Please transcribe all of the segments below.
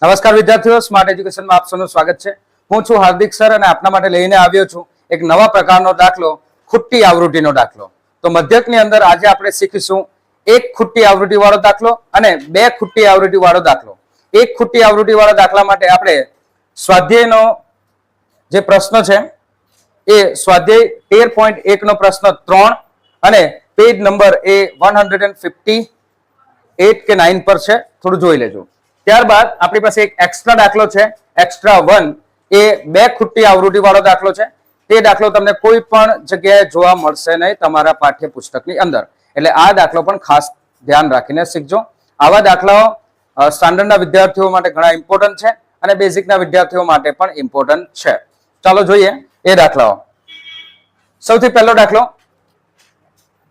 નમસ્કાર વિદ્યાર્થીઓ, સ્માર્ટ એજ્યુકેશનમાં આપ સૌનું સ્વાગત છે. હું છું હાર્દિક સર અને આપના માટે લઈને આવ્યો છું એક નવા પ્રકારનો દાખલો, ખુટ્ટી આવૃત્તિનો દાખલો. તો મધ્યકની અંદર આજે આપણે શીખીશું એક ખુટ્ટી આવૃત્તિ વાળો દાખલો અને બે ખુટ્ટી આવૃત્તિ વાળો દાખલો. એક ખુટ્ટી આવૃત્તિ વાળા દાખલા માટે આપણે સ્વાધ્યાયનો જે પ્રશ્ન છે એ સ્વાધ્યાય 13.1 નો પ્રશ્ન 3 અને પેજ નંબર એ 158 કે 9 પર છે, થોડું જોઈ લેજો. ત્યારબાદ આપણી પાસે એક એક્સ્ટ્રા દાખલો છે, એક્સ્ટ્રા 1, એ બે ખુટ્ટી આવૃત્તિ વાળો દાખલો છે. તે દાખલો તમને કોઈ પણ જગ્યાએ જોવા મળશે નહીં તમારા પાઠ્યપુસ્તકની અંદર, એટલે આ દાખલો પણ ખાસ ધ્યાન રાખીને શીખજો. આવા દાખલાઓ સ્ટાન્ડર્ડના વિદ્યાર્થીઓ માટે ઘણા ઇમ્પોર્ટન્ટ છે અને બેઝિકના વિદ્યાર્થીઓ માટે પણ ઇમ્પોર્ટન્ટ છે. ચાલો જોઈએ એ દાખલાઓ. સૌથી પહેલો દાખલો,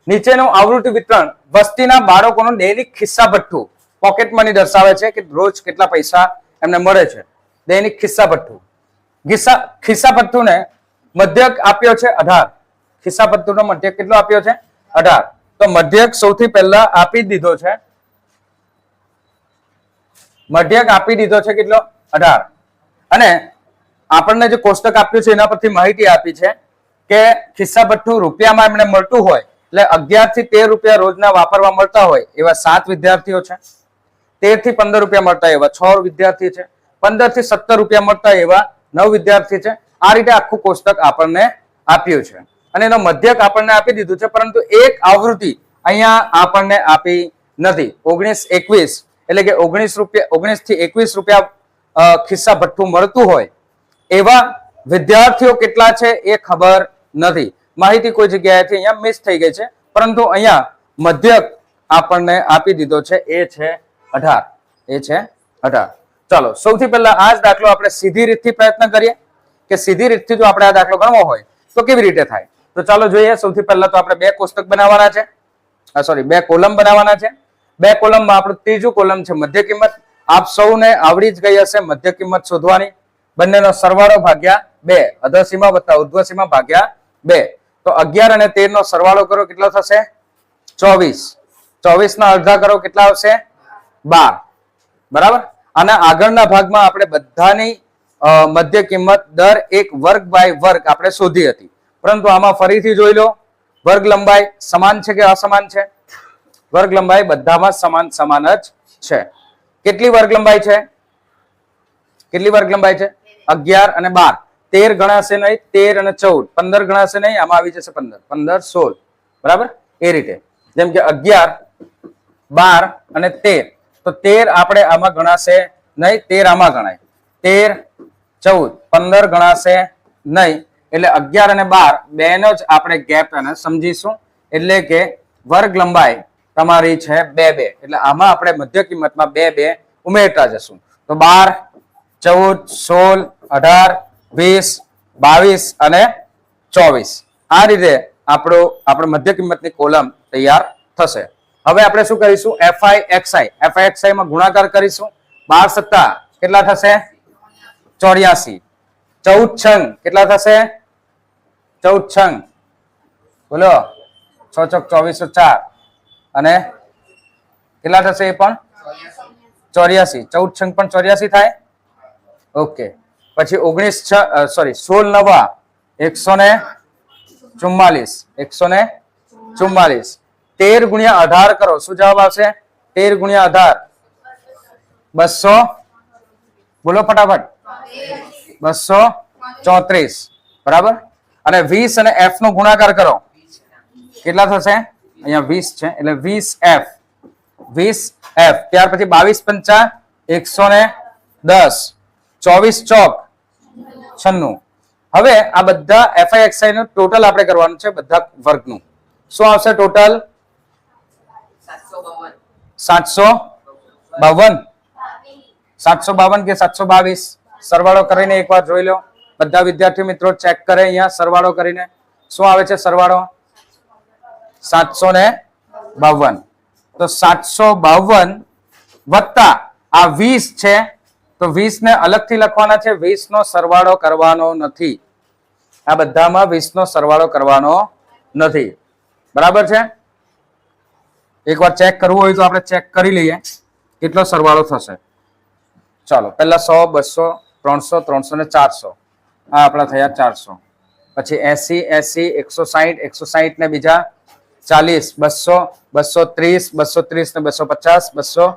નીચેનું આવૃત્તિ વિતરણ વસ્તીના બાળકોનું દૈનિક ખિસ્સા ભથ્થું પોકેટ મની દર્શાવે છે કે રોજ કેટલા પૈસા એમને મળે છે. દૈનિક ખિસ્સા ભથ્થું, ખિસ્સા ભથ્થુને મધ્યક આપ્યો છે 18. ખિસ્સા ભથ્થુનો મધ્યક કેટલો આપ્યો છે? 18. તો મધ્યક સૌથી પહેલા આપી દીધો છે, મધ્યક આપી દીધો છે કેટલો? 18. અને આપણને જે કોષ્ટક આપ્યું છે એના પરથી માહિતી આપી છે કે ખિસ્સા ભથ્થું રૂપિયામાં એમને મળતું હોય એટલે 11 થી 13 રૂપિયા રોજના વાપરવા મળતા હોય એવા 7 વિદ્યાર્થીઓ છે. 13 થી 15 રૂપિયા મળતા એવા 6 વિદ્યાર્થી છે. 15 થી 17 રૂપિયા મળતા એવા 9 વિદ્યાર્થી છે. આ રીતે આખું કોષ્ટક આપણને આપ્યું છે અને એનો મધ્યક આપણને આપી દીધું છે, પરંતુ એક આવૃત્તિ અહીંયા આપણને આપી નથી. 19-21 એટલે કે 19 થી 21 રૂપિયા ખિસ્સા ભથ્થું મળતું હોય એવા વિદ્યાર્થીઓ કેટલા છે એ ખબર નથી. માહિતી કોઈ જગ્યાએથી અહીંયા મિસ થઈ ગઈ છે, પરંતુ અહીંયા મધ્યક આપણને આપી દીધો છે, એ છે 18. એ છે 18. ચાલો સૌથી પહેલા આ જ દાખલો આપણે સીધી રીતથી પ્રયત્ન કરીએ કે સીધી રીતથી જો આપણે આ દાખલો ગણવો હોય તો કેવી રીતે થાય. તો ચાલો જોઈએ. સૌથી પહેલા તો આપણે બે કોષ્ટક બનાવવાના છે, બે કોલમ બનાવવાના છે. બે કોલમમાં આપણું ત્રીજું કોલમ છે મધ્ય કિંમત. આપ સૌને આવડી જ ગઈ હશે મધ્ય કિંમત શોધવાની. બંનેનો સરવાળો ભાગ્યા 2, અધસીમા વત્તા ઉર્ધ્વસીમા ભાગ્યા 2. તો 11 અને 13 નો સરવાળો કરો કેટલો થશે? 24. 24 ના અડધા કરો કેટલા આવશે? 12. બરાબર. અને આગળના ભાગમાં આપણે બધાની મધ્ય કિંમત દર એક વર્ગ બાય વર્ગ આપણે શોધી હતી, પરંતુ આમાં ફરીથી જોઈ લો, વર્ગ લંબાઈ સમાન છે કે અસમાન છે? વર્ગ લંબાઈ બધામાં સમાન જ છે. કેટલી વર્ગ લંબાઈ છે? કેટલી વર્ગ લંબાઈ છે? 11 અને 12. 13 ગણાશે નહીં, 13 અને 14. 15 ગણાશે નહીં, આમાં આવી જશે 15, 15, 16. બરાબર. એ રીતે જેમ કે 11, 12 અને 13. તો 13 આપણે આમાં ગણાશે નહીં, 13 આમાં ગણાય. 13, 14, 15 ગણાશે નહીં, એટલે 11 અને 12 બેનો જ આપણે ગેપ એને સમજીશું. એટલે કે વર્ગ લંબાઈ તમારી છે 2, એટલે આમાં આપણે મધ્ય કિંમતમાં 2 ઉમેરતા જશું. તો 12, 14, 16, 18, 20, 22 અને 24. આ રીતે આપણે મધ્ય કિંમતની કોલમ તૈયાર થશે. હવે આપણે શું કરીશું? FI માં ગુણાકાર કરીશું. 12 સત્તા કેટલા થશે? 84. 14 છંગ કેટલા થશે? 14 છંગ બોલો, 6 ચોક 24, 4 અને કેટલા થશે? એ પણ 84. 14 છંગ પણ 84 થાય. ઓકે. પછી 16 નવા 144. 144. 13 ગુણ્યા 18 કરો, શું જવાબ આવશે? 13 ગુણ્યા 18 200. બોલો ફટાફટ. 234. બરાબર. અને 20 અને f નો ગુણાકાર કરો, કેટલા થશે? અહીંયા 20 છે એટલે 20f. 20f. ત્યાર પછી 22 પંચા 110. 24 ચોક 96. હવે આ બધા FI નું ટોટલ આપણે કરવાનું છે, બધા વર્ગનું. શું આવશે ટોટલ? 752. 752 કે 722? સરવાળો કરીને એકવાર જોઈ લો. બધા વિદ્યાર્થી મિત્રો ચેક કરે અહીંયા સરવાળો કરીને. શું આવે છે સરવાળો? 752. તો 752 વત્તા આ 20 છે, તો 20 ને અલગથી લખવાના છે. 20 નો સરવાળો કરવાનો નથી. આ બધામાં 20 નો સરવાળો કરવાનો નથી. બરાબર છે. એકવાર ચેક કરવું હોય તો આપણે ચેક કરી લઈએ કેટલો સરવાળો થશે. ચાલો પહેલા 100, 200, 300, 300 ને 400 આ આપણા થયા 400. પછી 80, 80, 160, 160 ને બીજા 40, 200, 230, 230 ને 250, 200.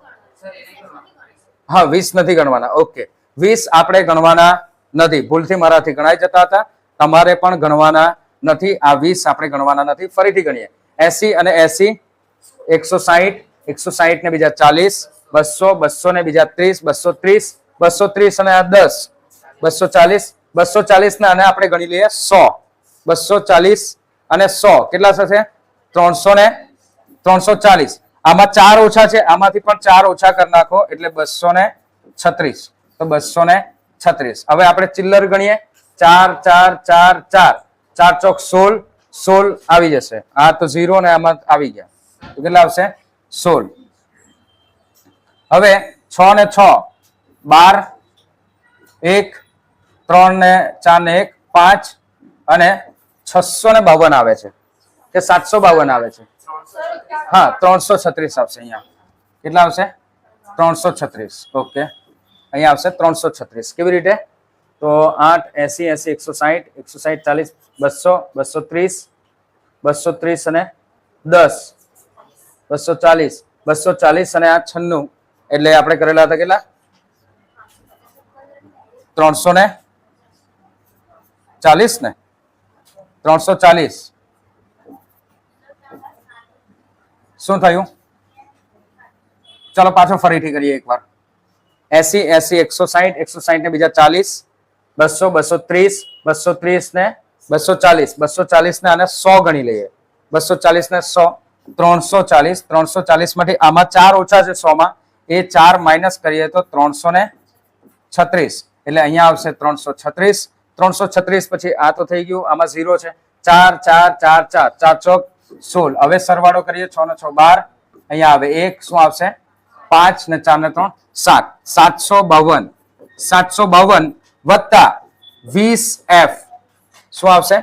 હા 20 નથી ગણવાના. ઓકે 20 આપણે ગણવાના નથી. ભૂલથી મારાથી ગણાઈ જતા હતા, તમારે પણ ગણવાના નથી. આ 20 આપણે ગણવાના નથી. ફરીથી ગણીએ. 80 અને 80, 160, 160 ને બીજા 40, 200, 200 ને બીજા 30, 230, 230 અને આ 10, 240, 240 ને આને આપણે ગણી લઈએ 100, 240 અને 100 કેટલા થશે? 300 ને 340. આમાં 4 ઓછા છે, આમાંથી પણ 4 ઓછા કરી નાખો એટલે 236. તો 236. હવે આપણે ચિલ્લર ગણીએ. 4 4 4 4 4 ચોક 16, 16 આવી જશે. આ તો 0 ને આમાં આવી ગયા તો કેટલા આવશે? 16. હવે 6 ને 6 12, 1, 3 ને 4 ને 1 5 અને 652 આવે છે કે 752 આવે છે? હા 336 આવશે. અહીંયા કેટલા આવશે? 336. ઓકે અહીંયા આવશે 336. કેવી રીતે? તો 8, 80, 80, 160, 160, 40, 200, 230 અને 10, 240, 240 અને આ 96 એટલે આપણે કરેલા હતા કેટલા? 340 ને 340. શું થયું? ચાલો પાછો ફરીથી કરીએ એકવાર. 80, 80, 160, 160 ને બીજા 40, 200, 230, 230 ને 240, 240 ને આને 100 ગણી લઈએ. 240 ને 100, 340, 340 માંથી આમાં 4 ઓછા છે 100 માં, એ 4 માઇનસ કરીએ તો 336 એટલે અહીંયા આવશે 336. 336 પછી આ તો થઈ ગયું, આમાં 0 છે. 4 4 4 4 4 ચોક 16. હવે સરવાળો કરીએ. 6 ને 6 12, અહીંયા આવે 1, શું આવશે? 5 ને 4 ને 3 7, 752. 752 વત્તા 20f શું આવશે?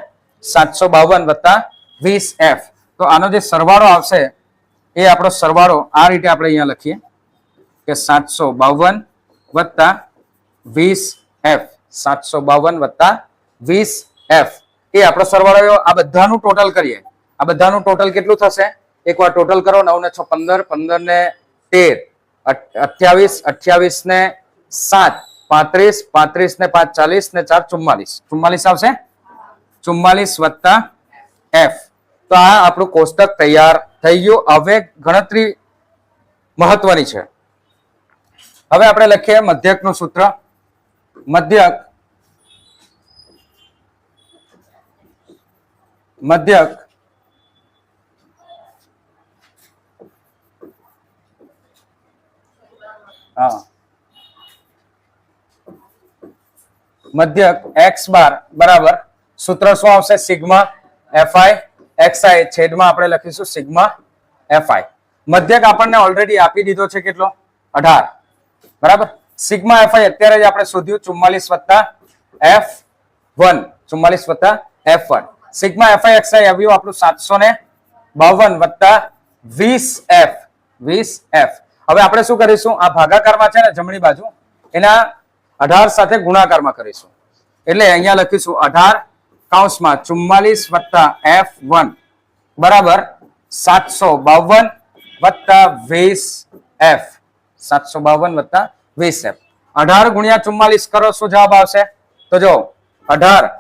752 વત્તા 20f. તો આનો જે સરવાળો આવશે એ આપણો સરવાળો આ રીતે આપણે અહીંયા લખીએ કે 752 વત્તા 20f. 752 વત્તા 20f એ આપણો સરવાળો. આ બધાનું ટોટલ કરીએ. આ બધાનું ટોટલ કેટલું થશે? એકવાર ટોટલ કરો. 9 ને 6 15, 15 ને 13 28, 28 ને 7 35, 35 ને 5 40 ને 4 44. 44 આવશે. 44 વત્તા f. તો આ આપણું કોષ્ટક તૈયાર થઈ ગયું. હવે ગણતરી મહત્વની છે. હવે આપણે લખીએ મધ્યકનું સૂત્ર. મધ્યક મધ્યક x બાર બરાબર સૂત્ર શું આવશે? સિગ્મા fi xi છેદમાં આપણે લખીશું સિગ્મા fi. મધ્યક આપણને ઓલરેડી આપી દીધો છે કેટલો? 18 બરાબર. સિગ્મા fi અત્યારે જ આપણે શોધ્યું 44 વત્તા f1. 44 વત્તા f1. સિગ્મા fi xi આવ્યું આપણું 752 વત્તા 20f. 20f. હવે આપણે શું કરીશું? આ ભાગાકારમાં છે ને જમણી બાજુ, એના 18 સાથે ગુણાકારમાં કરીશું. એટલે અહીંયા લખીશું 18 કૌંસમાં 44 વત્તા f1 બરાબર 752 વત્તા 20f. 752 વત્તા 20f. 18 ગુણ્યા 44 કરો, શું જવાબ આવશે? તો જો 18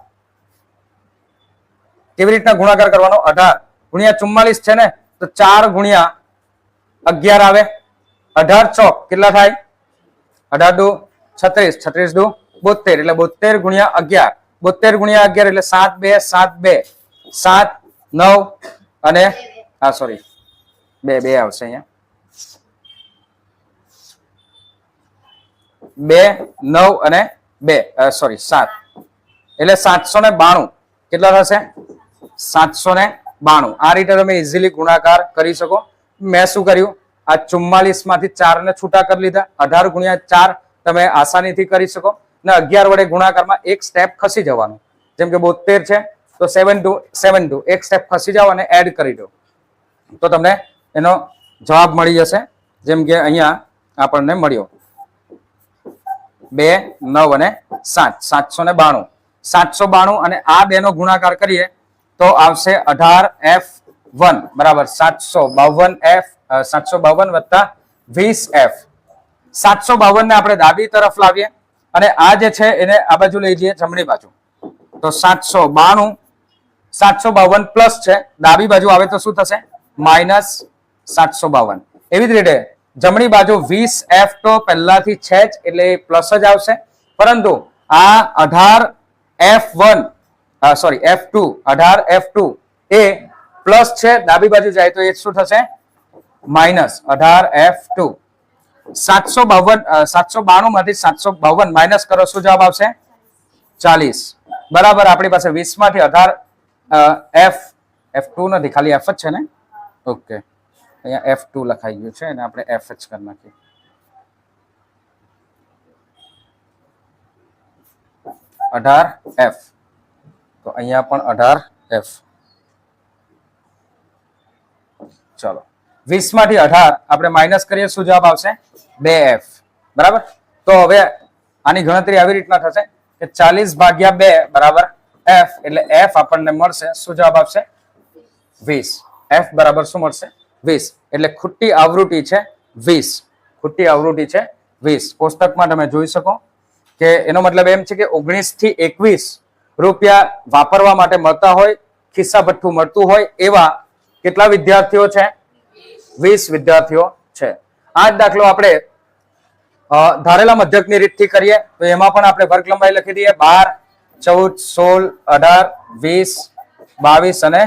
કેવી રીતના ગુણાકાર કરવાનો? 18 ગુણ્યા 44 છે ને, તો 4 ગુણ્યા 11 આવે. 18 ચોક કેટલા થાય? 18 દુ 36, 36 દુ 72 એટલે 72 ગુણ્યા 11. 72 ગુણ્યા 11 એટલે 7 2 7 2 7 9 અને સોરી 2 2 આવશે અહીંયા. 2 9 અને 2 સોરી 7 એટલે 792. કેટલા થશે? 792. આ રીતે તમે ઇઝીલી ગુણાકાર કરી શકો. મેં શું કર્યું? આ 44 માંથી 4 ને છૂટા કરી લીધા. 18 ગુણ્યા 4 તમે આસાનીથી કરી શકો. ને 11 વડે ગુણાકારમાં એક સ્ટેપ ખસી જવાનું. જેમ કે 72 છે તો 7 એક સ્ટેપ ખસી જાવ અને એડ કરી દો તો તમને એનો જવાબ મળી જશે. જેમ કે અહીંયા આપણને મળ્યો 2 9 અને 7 792 792 અને આ બે નો ગુણાકાર કરીએ તો આવશે 18F1 બરાબર 752F 752 વત્તા 20F 752 ને આપણે ડાબી તરફ લાવીએ અને આ જે છે એને આ બાજુ લઈ જઈએ જમણી બાજુ તો 752 પ્લસ છે ડાબી બાજુ આવે તો શું થશે -752 એવી જ રીતે જમણી બાજુ 20F તો પહેલાથી છે જ એટલે પ્લસ જ આવશે પરંતુ આ 18F1 સોરી F2 18F2 એ પ્લસ છે ડાબી બાજુ જાય તો એ શું થશે -18F2 792 માંથી 752 માઇનસ કરો શું જવાબ આવશે 40 બરાબર આપણી પાસે 20 માંથી 18 F2 નથી ખાલી F જ છે ને ઓકે અહીંયા F2 લખાઈ ગયું છે અને આપણે F જ કરી નાખીએ F તો અહીંયા પણ 18F ચલો 20 માંથી 18 આપણે માઇનસ કરીએ શું જવાબ આવશે 2F બરાબર તો હવે આની ગણતરી આવી રીતના થશે કે 40 ભાગ્યા 2 બરાબર F એટલે F આપણને મળશે શું જવાબ આવશે 20 F બરાબર શું મળશે 20 એટલે ખોટી આવૃત્તિ છે 20 ખોટી આવૃત્તિ છે 20 કોષ્ટકમાં તમે જોઈ શકો કે એનો મતલબ એમ છે કે 19 થી 21 રૂપિયા વાપરવા માટે મળતા હોય ખિસ્સા ભઠ્ઠું મળતું હોય એવા કેટલા વિદ્યાર્થીઓ છે 20 વિદ્યાર્થીઓ છે આ જ દાખલો આપણે ધારેલા મધ્યકની રીતથી કરીએ તો એમાં પણ આપણે વર્ગ લંબાઈ લખી દઈએ 12 14 18 20 22 અને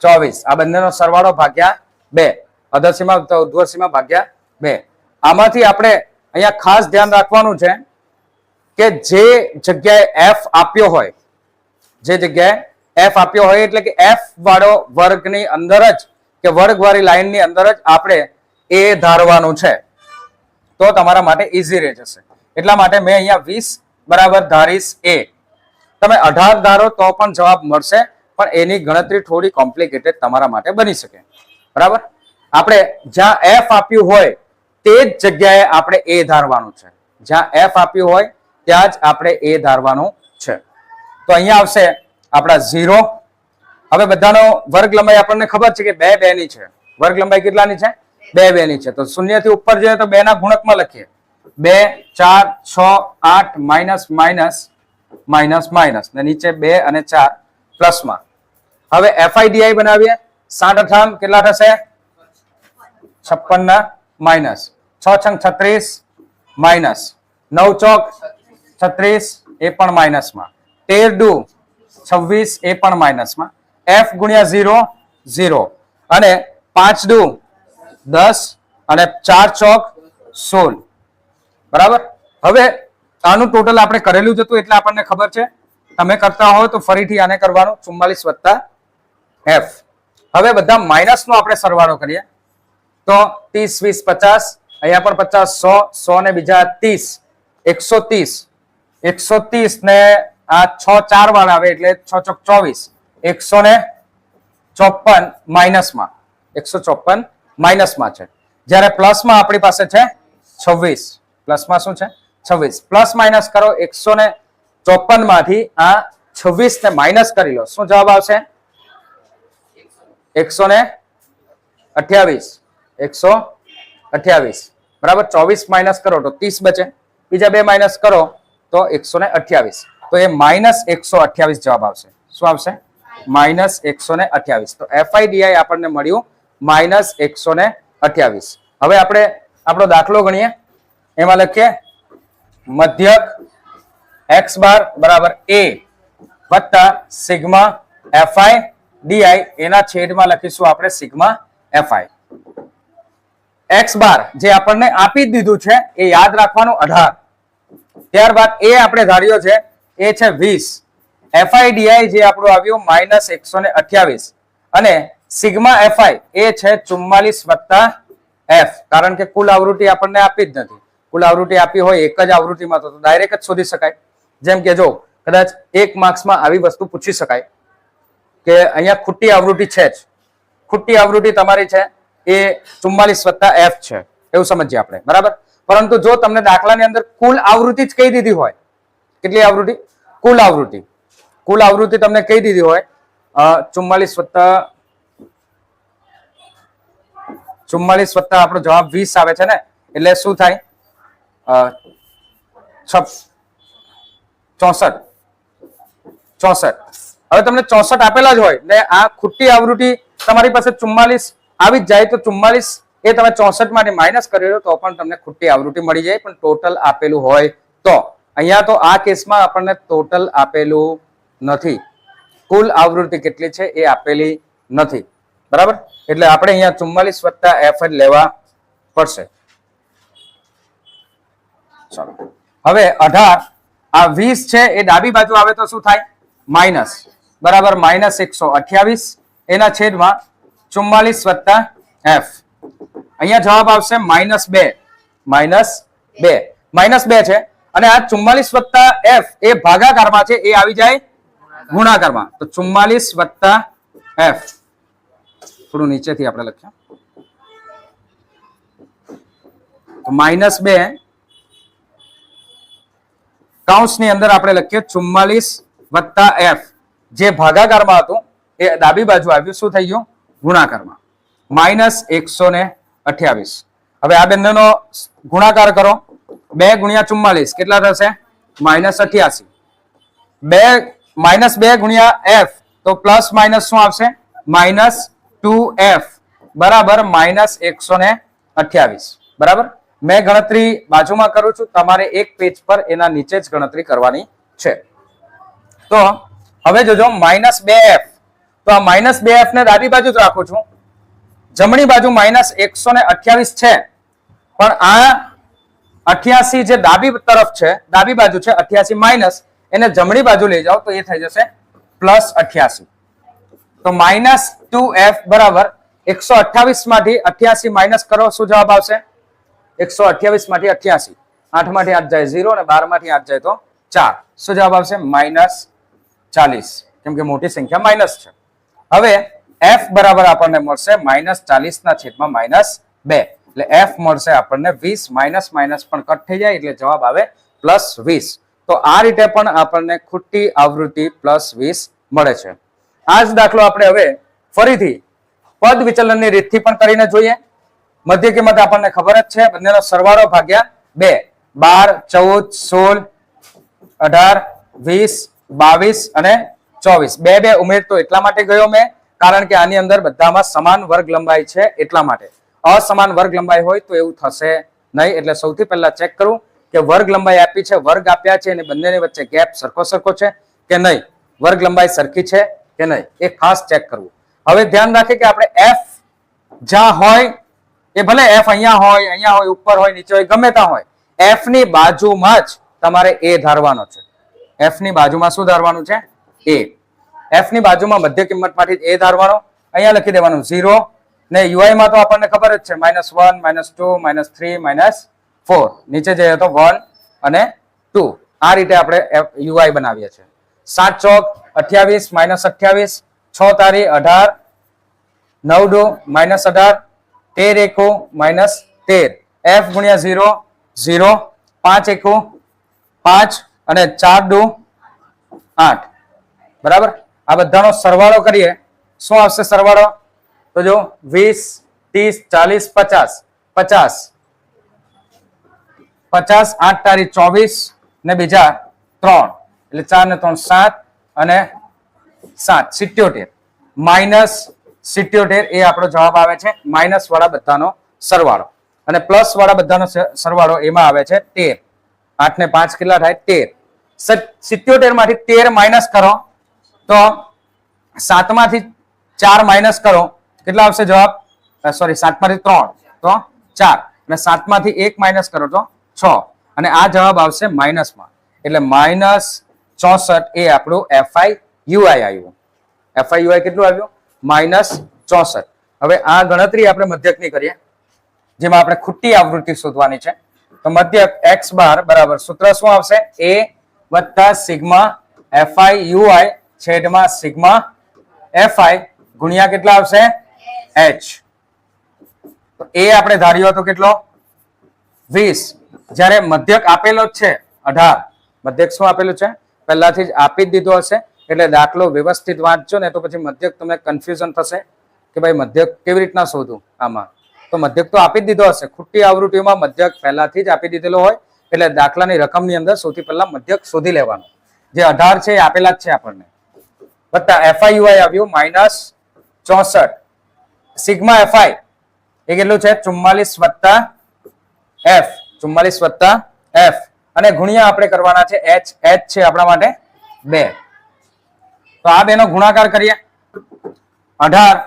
24 આ બંનેનો સરવાળો ભાગ્યા 2 અધરસીમા ઉર્ધ્વસીમા ભાગ્યા 2 આમાંથી આપણે અહીંયા ખાસ ધ્યાન રાખવાનું છે કે જે જગ્યાએ F આપ્યો હોય જે જગ્યાએ F આપ્યો હોય એટલે કે F વાળો વર્ગની અંદર જ કે વર્ગવાળી લાઈનની અંદર જ આપણે A ધારવાનું છે તો તમારા માટે ઈઝી રહી જશે એટલા માટે મેં અહીંયા 20 બરાબર ધારીશ A તમે 18 ધારો તો પણ જવાબ મળશે પણ એની ગણતરી થોડી કોમ્પ્લિકેટેડ તમારા માટે બની શકે બરાબર આપણે જ્યાં F આપ્યું હોય તે જ જગ્યાએ આપણે A ધારવાનું છે જ્યાં F આપ્યું હોય ત્યાં જ આપણે A ધારવાનું છે તો અહીંયા આવશે આપણા 0 હવે બધાનો વર્ગ લંબાઈ આપણને ખબર છે કે 2 2 ની છે વર્ગ લંબાઈ કેટલાની છે 2 2 ની છે તો 0 થી ઉપર જઈએ તો 2 ના ગુણકમાં લખીએ 2 4 6 8 માઇનસ માઇનસ માઇનસ માઇનસ ને નીચે 2 અને 4 પ્લસમાં હવે FIDI બનાવીએ 7 8 કેટલા થશે 56 ના માઇનસ 6 છંગ 36 માઇનસ 9 ચોક 36 એ પણ માઇનસમાં 13 દુ 26 એ પણ માઇનસમાં F ગુણ્યા 0 0 અને 5 દુ 10 અને 4 ચોક 16 બરાબર હવે આનું ટોટલ આપણે કરેલું જ હતું એટલે આપણને ખબર છે તમે કરતા હોય તો ફરીથી આને કરવાનું 44 વત્તા F હવે બધા માઇનસ નો આપણે સરવાળો કરીએ તો 30 20 50 અહીંયા પણ 50 100 100 ને બીજા 30 130 130 ને આ 6 4 વાળા આવે એટલે 6 ચોક 24 154 માઇનસમાં 154 માઇનસમાં છે જ્યારે પ્લસમાં આપણી પાસે છે 26 પ્લસમાં શું છે 26 પ્લસ માઇનસ કરો 154 માંથી આ 26 ને માઇનસ કરી લો શું જવાબ આવશે 128 બરાબર 24 માઇનસ કરો તો 30 બચે બીજા 2 માઇનસ કરો તો 128 તો એ -128 જવાબ આવશે શું આવશે -128 તો FIDI આપણને મળ્યું -128 હવે આપણે આપણો દાખલો ગણીએ એમાં લખીએ મધ્યક x બાર બરાબર a વત્તા સિગ્મા FIDI એના છેદમાં લખીશું આપણે સિગ્મા FI x બાર જે આપણને આપી દીધું છે એ યાદ રાખવાનું 18 ત્યારબાદ એ આપણે ધાર્યો છે એ છે 20 FIDI જે આપણું આવ્યું -128 અને સિગ્મા FI એ છે 44 વત્તા F કારણ કે કુલ આવૃત્તિ આપણને આપી જ નથી કુલ આવૃત્તિ આપી હોય એક જ આવૃત્તિમાં તો ડાયરેક્ટ જ શોધી શકાય જેમ કે જો કદાચ 1 માર્ક્સમાં આવી વસ્તુ પૂછી શકાય કે અહીંયા ખોટી આવૃત્તિ છે જ ખોટી આવૃત્તિ તમારી છે એ 44 વત્તા F છે એવું સમજીએ આપણે બરાબર પરંતુ જો તમને દાખલાની અંદર કુલ આવૃત્તિ જ કહી દીધી હોય, કેટલી આવૃત્તિ? કુલ આવૃત્તિ તમને કહી દીધી હોય 44 વત્તા આપણો જવાબ 20 આવે છે ને, એટલે શું થાય? 64. હવે તમને 64 આપેલા જ હોય એટલે આ ખોટી આવૃત્તિ તમારી પાસે 44 આવી જ જાય તો 44 એ તમે 64 માંથી માઇનસ કરી દો તો પણ તમને ખોટી આવૃત્તિ મળી જાય, પણ ટોટલ આપેલું હોય તો. અહીંયા તો આ કેસમાં આપણને ટોટલ આપેલું નથી, કુલ આવૃત્તિ કેટલી છે એ આપેલી નથી, બરાબર? એટલે આપણે અહીંયા 44 વત્તા f જ લેવા પડશે. ચાલો હવે 18 આ 20 છે એ ડાબી બાજુ આવે તો શું થાય? માઇનસ, બરાબર, માઇનસ 128 એના છેદમાં 44 વત્તા f. અહીંયા જવાબ આવશે -2. -2 છે અને આ 44 વત્તા f એ ભાગાકારમાં છે, એ આવી જાય ગુણાકારમાં. તો 44 વત્તા f થોડું નીચેથી આપણે લખ્યા તો -2 કૌંસની અંદર આપણે લખીએ 44 વત્તા f, જે ભાગાકારમાં હતું એ ડાબી બાજુ આવ્યું, શું થઈ ગયું? ગુણાકારમાં. -128. હવે આ બંનેનો ગુણાકાર કરો, 2 ગુણ્યા 44 કેટલા થશે? -88. 2 ગુણ્યા f તો પ્લસ માઇનસ શું આવશે? -2f બરાબર -128. બરાબર, મેં ગણતરી બાજુમાં કરું છું, તમારે એક પેજ પર એના નીચે જ ગણતરી કરવાની છે. તો હવે જોજો -2f, તો આ -2f ને ડાબી બાજુ જ રાખું છું, જમણી બાજુ -128 છે, પણ આ 88 જે ડાબી તરફ છે, ડાબી બાજુ છે 88 માઇનસ, એને જમણી બાજુ લઈ જાઓ તો એ થઈ જશે +88. તો -2f બરાબર 128 માંથી 88 માઇનસ કરો, શું જવાબ આવશે? 128 માંથી 88, 8 માંથી 8 જાય 0 અને 12 માંથી 8 જાય તો 4, શું જવાબ આવશે? -40, કેમ કે મોટી સંખ્યા માઇનસ છે. હવે f બરાબર આપણને મળશે -40 ના છેદમાં -2, એટલે f મળશે આપણને 20. માઇનસ માઇનસ પણ કટ થઈ જાય એટલે જવાબ આવે +20. તો આ રીતે પણ આપણને ખોટી આવૃત્તિ +20 મળે છે. આ જ દાખલો આપણે હવે ફરીથી પદ વિચલનની રીતથી પણ કરીને જોઈએ. મધ્ય કિંમત આપણને ખબર જ છે, બંનેનો સરવાળો ભાગ્યા 2, 12, 14, 16, 18, 20, 22 અને 24. 2 ઉમેરતો એટલા માટે ગયો મેં, કારણ કે આની અંદર બધામાં સમાન વર્ગ લંબાઈ છે એટલા માટે. અસમાન વર્ગ લંબાઈ હોય તો એવું થશે નહીં. એટલે સૌથી પહેલા ચેક કરું કે વર્ગ લંબાઈ આપી છે, વર્ગ આપ્યા છે અને બંનેની વચ્ચે ગેપ સરખો છે કે નહીં, વર્ગ લંબાઈ સરખી છે કે નહીં, એ ખાસ ચેક કરવું. હવે ધ્યાન રાખે કે આપણે f જ્યાં હોય એ ભલે f અહીંયા હોય, ઉપર હોય, નીચે હોય, ગમે ત્યાં હોય, f ની બાજુમાં જ તમારે a ધારવાનો છે. f ની બાજુમાં શું ધારવાનું છે? a. f ની બાજુમાં મધ્ય કિંમતમાંથી a ધારવાનો. અહીંયા લખી દેવાનું 0 ને ui માં તો આપણને ખબર જ છે -1, -2, -3, -4, નીચે જઈએ તો 1 અને 2. આ રીતે આપણે ui બનાવીએ છીએ. 7 ચોક 28, -28, 6 તારી 18, 9 દુ -18, 13 એકુ -13. f ગુણ્યા 0 0, 5 એકુ 5 અને 4 દુ 8. બરાબર, આ બધાનો સરવાળો કરીએ, શું આવશે સરવાળો? તો જો 20, 30, 40, 50, 8 તારી 24 ને બીજા 3, એટલે 4 ને 3 7 અને 7 77. -77 એ આપણો જવાબ આવે છે. માઇનસ વાળા બધાનો સરવાળો અને પ્લસ વાળા બધાનો સરવાળો એમાં આવે છે 13. 8 ને 5 કેટલા થાય? 13. 77 માંથી 13 માઇનસ કરો તો 7 માંથી 4 માઇનસ કરો, કેટલા આવશે જવાબ? સોરી, 7 માંથી 3 તો 4 અને 7 માંથી 1 માઇનસ કરો તો 6 અને આ જવાબ આવશે માઇનસમાં, એટલે -64 એ આપણું FIUI આવ્યું. FIUI કેટલું આવ્યું? -64. હવે આ ગણતરી આપણે મધ્યકની કરીએ, જેમાં આપણે ખોટી આવૃત્તિ શોધવાની છે. તો મધ્યક x બાર બરાબર સૂત્ર શું આવશે? a વત્તા સિગ્મા FIUI છેદમાં સિગ્મા FI ગુણ્યા કેટલા આવશે? h. તો a આપણે ધાર્યો હતો કેટલો? 20 જ્યારે મધ્યક આપેલો જ છે 18, મધ્યક શું આપેલું છે પહેલાથી જ આપી જ દીધો હશે, એટલે દાખલો વ્યવસ્થિત વાંચજો ને તો પછી મધ્યક તમને કન્ફ્યુઝન થશે કે ભાઈ મધ્યક કેવી રીતના શોધવું આમાં. તો મધ્યક તો આપી જ દીધો હશે, ખોટી આવૃત્તિઓમાં મધ્યક પહેલાથી જ આપી દીધેલો હોય, એટલે દાખલાની રકમની અંદર સૌથી પહેલા મધ્યક શોધી લેવાનો. જે 18 છે એ આપેલા જ છે આપણને, વત્તા FIUI આવ્યું -64, સિગ્મા FI એ કેટલું છે 44 વત્તા F, 44 વત્તા F, અને ગુણ્યા આપણે કરવાના છે H છે આપણા માટે 2. તો આ બેનો ગુણાકાર કરીએ, 18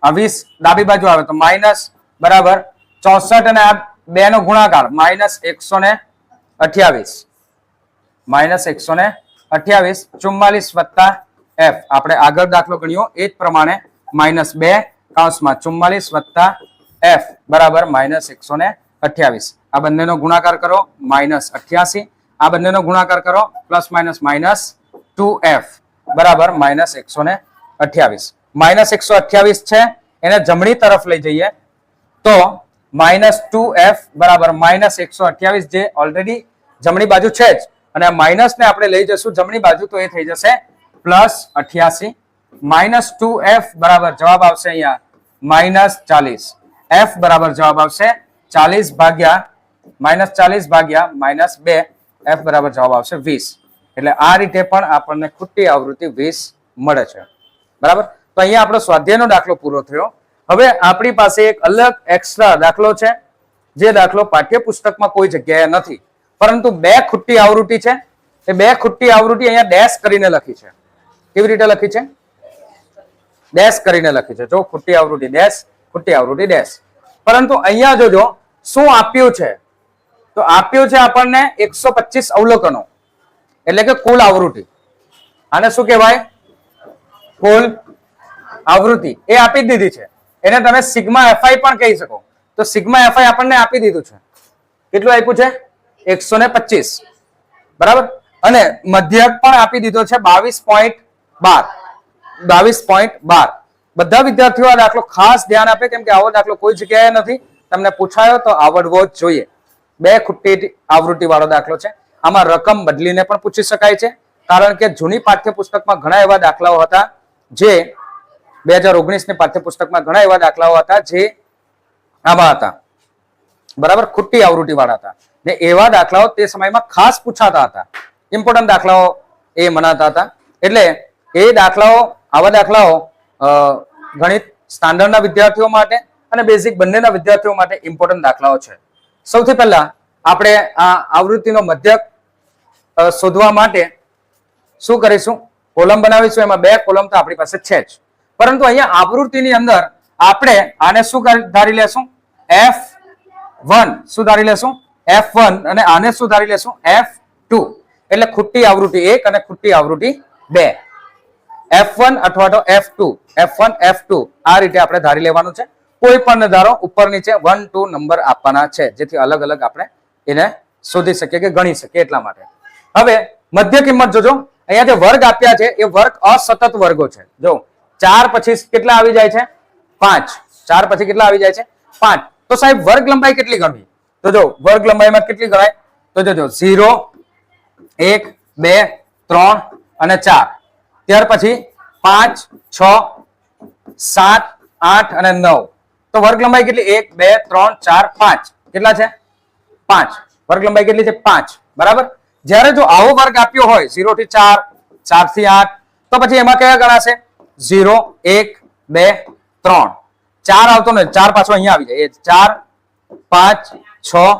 આ 20 ડાબી બાજુ આવે તો માઇનસ બરાબર 64, અને આ 2 નો ગુણાકાર -128, -128, 44 વત્તા F. આપણે આગળ દાખલો ગણ્યો એ જ પ્રમાણે -2 કૌંસમાં 44 વત્તા F બરાબર -128. આ બંનેનો ગુણાકાર કરો -88, આ બંનેનો ગુણાકાર કરો ±-2F બરાબર -128. -128 છે એને જમણી તરફ લઈ જઈએ તો -2F બરાબર -128, જે ઓલરેડી જમણી બાજુ છે જ, અને આ માઇનસ ને આપણે લઈ જશું જમણી બાજુ તો એ થઈ જશે +88. -2F બરાબર જવાબ આવશે અહીંયા -40. F બરાબર જવાબ આવશે 40 ભાગ્યા -2, F બરાબર જવાબ આવશે 20. એટલે આ રીતે પણ આપણને ખોટી આવૃત્તિ 20 મળે છે. બરાબર, તો અહીંયા આપણો સ્વાધ્યાયનો દાખલો પૂરો થયો. હવે આપણી પાસે એક અલગ એક્સ્ટ્રા દાખલો છે, જે દાખલો પાઠ્યપુસ્તકમાં કોઈ જગ્યાએ નથી, પરંતુ 2 ખોટી આવૃત્તિ છે. એ 2 ખોટી આવૃત્તિ અહીંયા ડેશ કરીને લખી છે. કેવી રીતે લખી છે? ડેશ કરીને લખી છે. જો ખોટી આવૃત્તિ ડેશ, ખોટી આવૃત્તિ ડેશ. પરંતુ અહીંયા જોજો શું આપ્યું છે, તો આપ્યું છે આપણને 125 અવલોકનો, એટલે કે કુલ આવૃત્તિ. આને શું કહેવાય? કુલ આવૃત્તિ. એ આપી દીધી છે. એને તમે સિગ્મા FI પણ કહી શકો. તો સિગ્મા FI આપણને આપી દીધું છે. કેટલું આપ્યું છે? 125. બરાબર, અને મધ્યક પણ આપી દીધો છે 22.12. બધા વિદ્યાર્થીઓ આ દાખલો ખાસ ધ્યાન આપે, કેમ કે આવો દાખલો કોઈ જગ્યાએ નથી. તમને પૂછાયો તો આવડવો જ જોઈએ. 2 ખોટી આવૃત્તિ વાળો દાખલો છે. આમાં રકમ બદલીને પણ પૂછી શકાય છે, કારણ કે જૂની પાઠ્યપુસ્તકમાં ઘણા એવા દાખલાઓ હતા જે 2019 ની પાઠ્યપુસ્તકમાં ઘણા એવા દાખલાઓ હતા જે આમાં હતા. બરાબર, ખોટી આવૃત્તિ વાળા હતા, ને એવા દાખલાઓ તે સમયમાં ખાસ પૂછાતા હતા. ઇમ્પોર્ટન્ટ દાખલાઓ એ મનાતા હતા. એટલે એ દાખલાઓ, આવા દાખલાઓ ગણિત સ્ટાન્ડર્ડના વિદ્યાર્થીઓ માટે અને બેઝિક બંનેના વિદ્યાર્થીઓ માટે ઇમ્પોર્ટન્ટ દાખલાઓ છે. સૌથી પહેલા આપણે આ આવૃત્તિનો મધ્યક શોધવા માટે શું કરીશું? કોલમ બનાવીશું. એમાં 2 કોલમ તો આપણી પાસે છે જ, પરંતુ અહીંયા આવૃત્તિની અંદર આપણે આને શું ધારી લેશું? F1 શું ધારી લેશું? F1, અને આને શું ધારી લેશું? F2. એટલે ખોટી આવૃત્તિ 1 અને ખોટી આવૃત્તિ 2. F1 અથવા તો F2, F1 F2 આ રીતે આપણે ધારી લેવાનું છે. કોઈ પણ ધારો ઉપર નીચે 1 2 નંબર આપવાના છે, જેથી અલગ અલગ આપણે એને શોધી શકીએ કે ગણી શકીએ એટલા માટે. હવે મધ્ય કિંમત જોજો. અહીંયા જે વર્ગ આપ્યા છે એ વર્ગ અસતત વર્ગો છે. જો 4 પછી કેટલા આવી જાય છે? 5. 4 પછી કેટલા આવી જાય છે? 5. તો સાહેબ વર્ગ લંબાઈ કેટલી ગણવી? તો જો વર્ગ લંબાઈમાં કેટલી ગણાય? તો જોજો 0 1 2 3 અને 4. ત્યાર પછી 5 6 7 8 અને 9. તો વર્ગ લંબાઈ કેટલી? 1 2 3 4 5. કેટલા છે? 5. વર્ગ લંબાઈ કેટલી છે? 5. બરાબર. જ્યારે જો આવો વર્ગ આપ્યો હોય 0 થી 4, 4 થી 8, તો પછી એમાં કયા ગણાશે? 0 1 2 3. 4 આવતો ને 4 પાછો અહીંયા આવી જાય. 4 5 6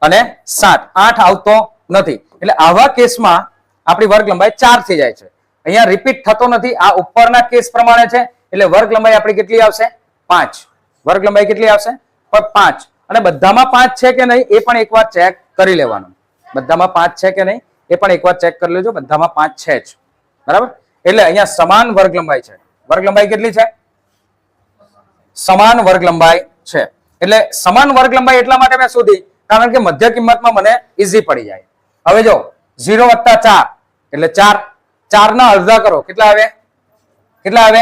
અને 7. 8 આવતો નથી. એટલે આવા કેસમાં આપણી વર્ગ લંબાઈ 4 થઈ જાય છે. અહીંયા રિપીટ થતો નથી. આ ઉપરના કેસ પ્રમાણે છે, એટલે વર્ગ લંબાઈ આપણી કેટલી આવશે? 5. વર્ગ લંબાઈ કેટલી આવશે? 5. અને બધામાં 5 છે કે નહીં એ પણ એકવાર ચેક કરી લેવાનું. બધામાં 5 છે કે નહીં એ પણ એકવાર ચેક કરી લેજો. બધામાં 5 છે જ. બરાબર. એટલે અહીંયા સમાન વર્ગ લંબાઈ છે. વર્ગ લંબાઈ કેટલી છે? સમાન વર્ગ લંબાઈ છે. એટલે સમાન વર્ગ લંબાઈ એટલા માટે મેં શોધી, કારણ કે મધ્ય કિંમતમાં મને ઈઝી પડી જાય. હવે જો 0 + 4 એટલે 4. 4 ના અડધા કરો, કેટલા આવે? કેટલા આવે?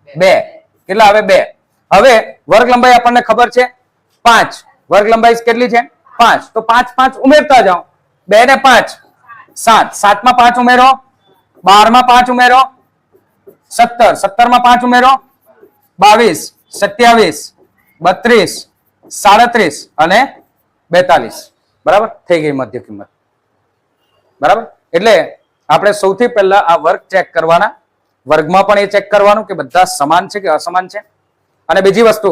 2. કેટલા આવે? 2. હવે વર્ગ લંબાઈ આપણને ખબર છે 5. વર્ગ લંબાઈ કેટલી છે 5, તો 5 5 ઉમેરતા જાઓ. 2 ને 5 7, 7 માં 5 ઉમેરો, 12 માં 5 ઉમેરો 17, 17 માં 5 ઉમેરો 22, 27, 32, 37 અને 42. બરાબર થઈ ગઈ મધ્ય કિંમત. બરાબર, એટલે આપણે સૌથી પહેલા આ વર્ગ ચેક કરવાના, વર્ગમાં પણ એ ચેક કરવાનું કે બધા સમાન છે કે અસમાન છે. અને બીજી વસ્તુ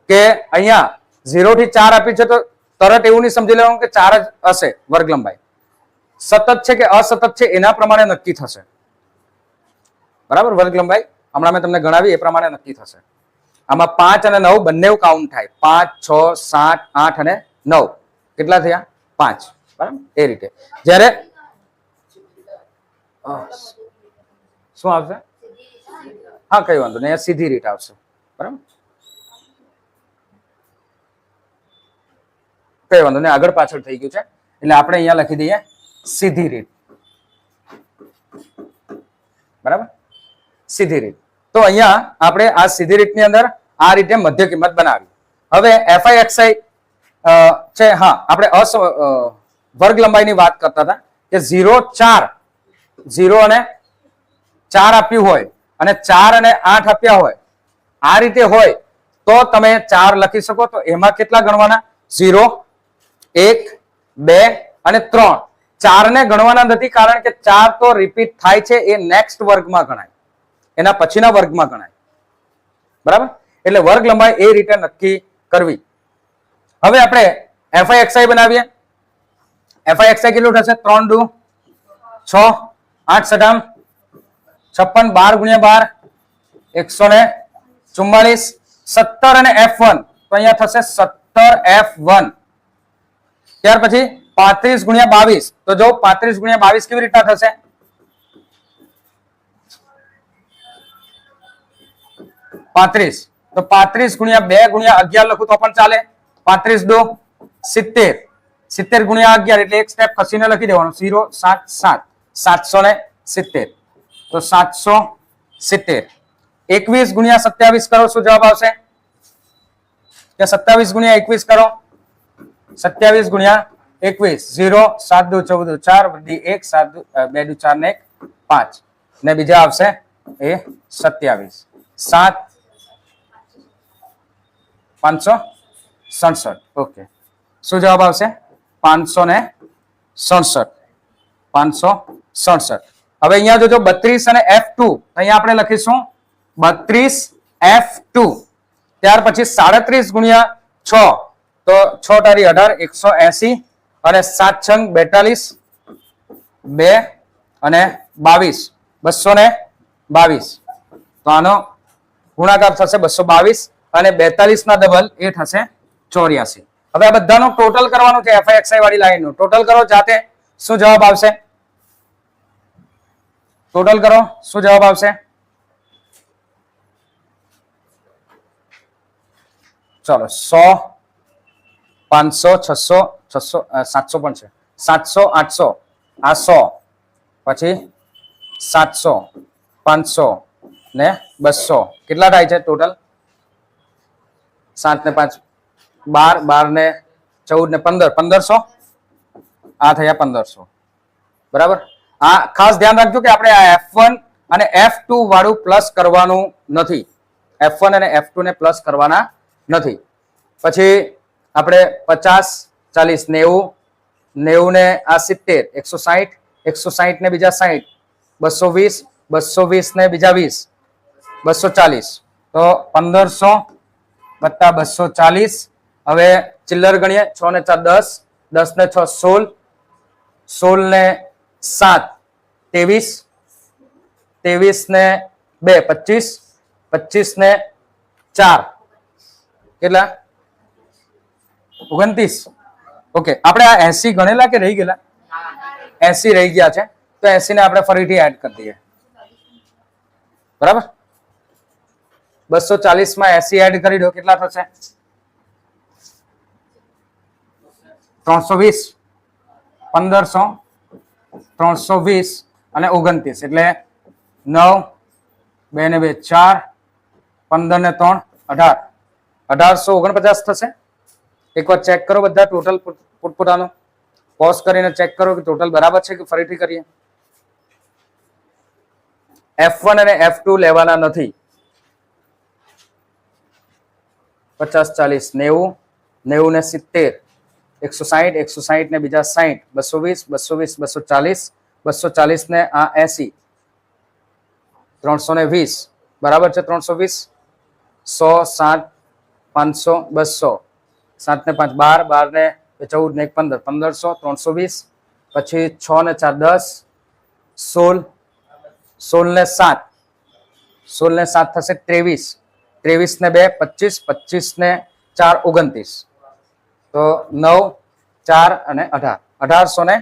કે અહીંયા 0 થી 4 આપી છે તો તરત એવું નહીં સમજી લેવાનું કે 4 જ હશે વર્ગ લંબાઈ. સતત છે કે અસતત છે એના પ્રમાણે નક્કી થશે. બરાબર, વર્ગ લંબાઈ હમણાં મેં તમને ગણાવી એ પ્રમાણે નક્કી થશે. આમાં 5 અને 9 બંને કાઉન્ટ થાય. 5, 6, 7, 8 અને 9 કેટલા થયા 5. બરાબર, એ રીતે જ્યારે શું આવશે? હા, કઈ વાંધો નહીં, સીધી રીત આવશે. બરાબર, કઈ વાંધો નહીં, આગળ પાછળ થઈ ગયું છે એટલે આપણે અહીંયા લખી દઈએ સીધી રીત. બરાબર, સીધી રીત. તો અહીંયા આપણે આ સીધી રીતની અંદર આ રીતે મધ્ય કિંમત બનાવી. હવે FI છે. હા, આપણે વર્ગ લંબાઈની વાત કરતા હતા કે 0, 4, 0 અને 4 આપ્યું હોય અને 4 અને 8 આપ્યા હોય, આ રીતે હોય તો તમે 4 લખી શકો. તો એમાં કેટલા ગણવાના? 0, 1, 2 અને 3. 4 ને ગણવાના નથી, કારણ કે 4 તો રિપીટ થાય છે, એ નેક્સ્ટ વર્ગમાં ગણાય, એના પછીના વર્ગમાં ગણાય. બરાબર, એટલે વર્ગ લંબાઈ એ રીતે નક્કી કરવી. હવે આપણે FI બનાવીએ. FI કેટલું થશે? 3 દુ 6, 8 સડામ 56, 12 ગુણ્યા 12 144, 17 અને F1 તો અહીંયા થશે 17F1. ત્યાર પછી 35 ગુણ્યા 22 તો જો 35 ગુણ્યા 22 કેવી રીતના થશે? 35 તો 35 ગુણ્યા 2 ગુણ્યા 11 લખું તો પણ ચાલે. 35 દો 70, 70 ગુણ્યા 11 એટલે એક સ્ટેપ ખસીને લખી દેવાનું 0, 7, 7, 770. તો 770. 21 ગુણ્યા 27 કરો, શું જવાબ આવશે? કે 27 ગુણ્યા 21 કરો. 27 ગુણ્યા 21 0, 7 દુ 14, 4 વધી 1, 7 દુ 2 દુ 4 ને 1 5 ને બીજા આવશે એ 27. 7 567. ઓકે, શું જવાબ આવશે? 567. 567. હવે અહીંયા જોજો 32 અને F2, અહીંયા આપણે લખીશું 32F2. ત્યાર પછી 37 ગુણ્યા 6 તો 6 તારી 18, 180 અને 7 છંગ 42, 2 અને 22, 222. તો આનો ગુણાકાર થશે 222 અને 42 ના ડબલ એ થશે 84. હવે આ બધાનું ટોટલ કરવાનું છે. FI વાળી લાઈનનું ટોટલ કરો જાતે. શું જવાબ આવશે? ટોટલ કરો, શું જવાબ આવશે? ચલો 100, 500, 600, 700 પણ છે. 700, 800 આ 100 પછી 700, 500 ને 200 કેટલા થાય છે ટોટલ? 7 ને 5 12, 12 ને 14 ને 15, 1500. આ થયા 1500. બરાબર, આ ખાસ ધ્યાન રાખજો કે આપણે આ F1 અને F2 વાળું પ્લસ કરવાનું નથી. F1 અને F2 ને પ્લસ કરવાના નથી. પછી આપણે 50, 40, 90, 90 ને આ 70, 160, 160 ને બીજા 60, 220, 220 ને બીજા 20, 240. તો 1500 વત્તા 240. હવે ચિલ્લર ગણીએ. 6 ને 4 10, 10 ને 6 16, 16 ને 7 23, 23 ને 2 25, 25 ને 4 કેટલા? 29. ઓકે, આપણે આ 80 ગણેલા કે રહી ગયેલા? 80 રહી ગયા છે, તો 80 ને આપણે ફરીથી એડ કરી દઈએ. બરાબર, 240 માં 80 એડ કરી દો, કેટલા થશે? 320, 1500, 320 અને 29 એટલે 9, 2 ને 2 4, 15 ને 3 18, 1849 થશે. એકવાર ચેક કરો બધા ટોટલ પોતપોતાનું પોઝ કરીને ચેક કરો કે ટોટલ બરાબર છે કે ફરીથી કરીએ. F1 અને F2 લેવાના નથી. 50 40 90 90 ને 70 160 160 ને બીજા 60 220 220 240 240 ને આ 80 320 બરાબર છે. 320 100 60 500 200 7 ને 5 12 12 ને 14 ને 1 15 1500 320 પછી 6 ને 4 10 16 16 ને 7 16 ને 7 થશે 23 23 ને 2 25 25 ને 4 29 તો 9 4 અને 18 1800 ને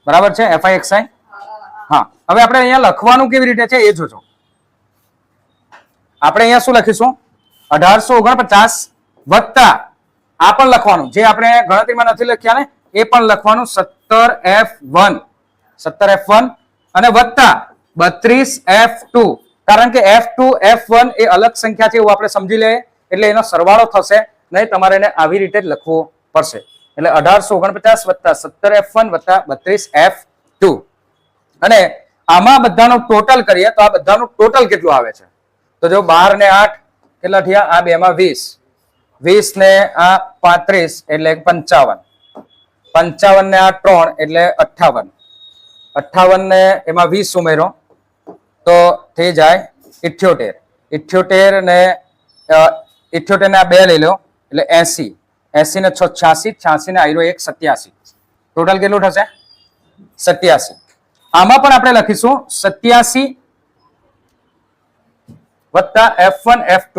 બરાબર છે. FIXI હા. હવે આપણે અહીંયા લખવાનું કેવી રીતે છે એ જોજો. આપણે અહીંયા શું લખીશું 1849 વત્તા આ પણ લખવાનું જે આપણે ગણતરીમાં નથી લખ્યા ને એ પણ લખવાનું 17F1 17F1 અને વત્તા 32F2 કારણ કે F2 F1 એ અલગ સંખ્યા છે એવું આપણે સમજી લઈએ એટલે એનો સરવાળો થશે નહીં. તમારે એને આવી રીતે જ લખવું પડશે. એટલે 1849 વત્તા 17F1 વત્તા 32F2 અને આમાં બધાનું ટોટલ કરીએ તો આ બધાનું ટોટલ કેટલું આવે છે તો જો 12 ને 8 કેટલા થયા આ બે માં 20 20 ને આ 35 એટલે 55 55 ને આ 3 એટલે 58 58 ને એમાં 20 ઉમેરો તો થઈ જાય 78 78 ને 78 ને આ 2 લઈ લો એટલે 80 80 ને 6 86 86 ને આયરો 1 87 ટોટલ કેટલું થશે 87. આમાં પણ આપણે લખીશું 87 વત્તા F1 F2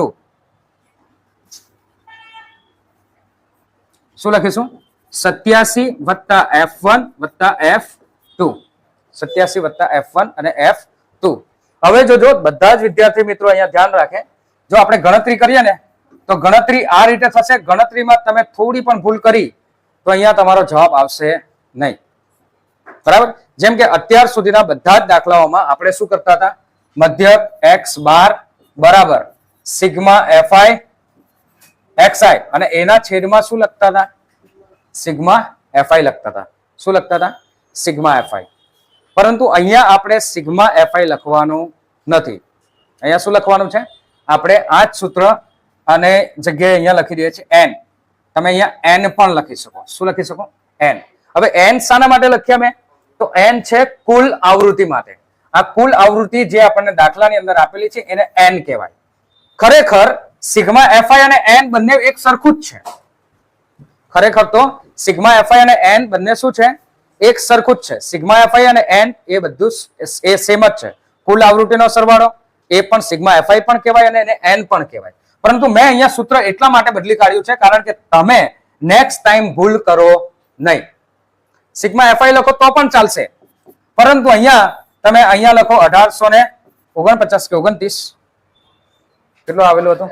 શું લખીશું 87 વત્તા F1 વત્તા F2 87 વત્તા F1 અને F2. હવે જોજો બધા જ વિદ્યાર્થી મિત્રો અહીંયા ધ્યાન રાખે જો આપણે ગણતરી કરીએ ને તો ગણતરી આ રીતે થશે. ગણતરીમાં તમે થોડી પણ ભૂલ કરી તો અહીંયા તમારો જવાબ આવશે નહીં. બરાબર. જેમ કે અત્યાર સુધીના બધા જ દાખલાઓમાં આપણે શું કરતા હતા મધ્યક x બાર બરાબર સિગ્મા FI XI અને એના છેદમાં શું લખતા હતા સિગ્મા FI લખતા હતા. શું લખતા હતા સિગ્મા FI. પરંતુ અહીંયા આપણે સિગ્મા FI લખવાનું નથી. અહીંયા શું લખવાનું છે આપણે આ જ સૂત્ર અને જગ્યાએ અહીંયા લખી દઈએ છીએ n. તમે અહીંયા n પણ લખી શકો. શું લખી શકો n. હવે n શાના માટે લખ્યા મેં તો n છે કુલ આવૃત્તિ માટે. આ કુલ આવૃત્તિ જે આપણને દાખલાની અંદર આપેલી છે એને n કહેવાય. ખરેખર સિગ્મા FI અને n બંને એક સરખું જ છે. ખરેખર તો સિગ્મા FI અને n બંને શું છે એક સરખું જ છે. સિગ્મા FI અને n એ બધું એ સેમ જ છે. કુલ આવૃત્તિનો સરવાળો એ પણ સિગ્મા FI પણ કહેવાય અને એને n પણ કહેવાય. પરંતુ મેં અહીંયા સૂત્ર એટલા માટે બદલી કાઢ્યું છે કારણ કે તમે નેક્સ્ટ ટાઈમ ભૂલ કરો નહીં. સિગ્મા FI લખો તો પણ ચાલશે પરંતુ અહીંયા તમે અહીંયા લખો 1849 કે 29 કેટલું આવેલું હતું